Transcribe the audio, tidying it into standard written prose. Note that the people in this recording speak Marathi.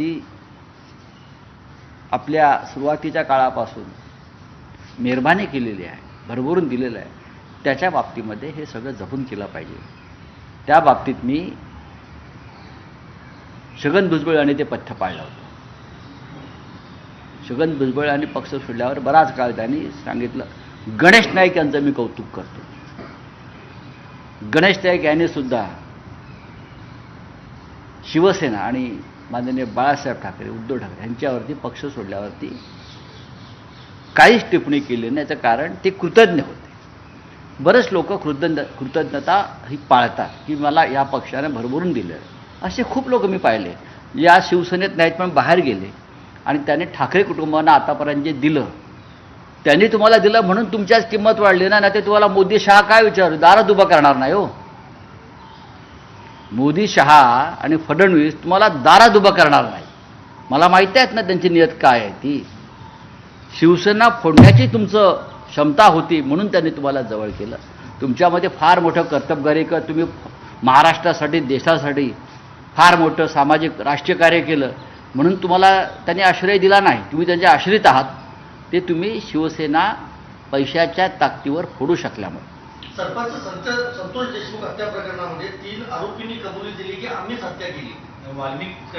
पक्षावरती आपल्या सुरुवातीच्या काळापासून मेहरबानी केलेली आहे, भरभरून दिलेलं आहे, त्याच्या बाबतीमध्ये हे सगळं जपून केलं पाहिजे. त्या बाबतीत मी छगन भुजबळ आणि ते पथ्य पाळलं होतं. छगन भुजबळ आणि पक्ष सोडल्यावर बराच काळ त्यांनी सांगितलं. गणेश नाईक यांचं मी कौतुक करतो. गणेश नाईक यांनी सुद्धा शिवसेना आणि माननीय बाळासाहेब ठाकरे, उद्धव ठाकरे यांच्यावरती पक्ष सोडल्यावरती काहीच टिप्पणी केली नाही. याचं कारण ते कृतज्ञ होते. बरेच लोक कृतज्ञता ही पाळतात की मला या पक्षाने भरभरून दिलं. असे खूप लोक मी पाहिले या शिवसेनेत नाहीत पण बाहेर गेले आणि त्याने ठाकरे कुटुंबांना आतापर्यंत जे दिलं त्यांनी तुम्हाला दिलं म्हणून तुमच्याच किंमत वाढली ना. नाही ते तुम्हाला मोदी शहा काय विचारू, दारात उभा करणार नाही हो. मोदी शहा आणि फडणवीस तुम्हाला दारात उभं करणार नाही. मला माहिती आहेत ना त्यांची नियत काय आहे. ती शिवसेना फोडण्याची तुमचं क्षमता होती म्हणून त्यांनी तुम्हाला जवळ केलं. तुमच्यामध्ये फार मोठं कर्तबगारी कर, तुम्ही महाराष्ट्रासाठी देशासाठी फार मोठं सामाजिक राष्ट्रीय कार्य केलं म्हणून तुम्हाला त्यांनी आश्रय दिला नाही. तुम्ही त्यांचे आश्रित आहात. ते तुम्ही शिवसेना पैशाच्या ताकदीवर फोडू शकल्यामुळे. सरपंच संतोष देशमुख हत्या प्रकरणामध्ये 3 आरोपींनी कबुली दिली की आम्हीच हत्या केली. वाल्मिक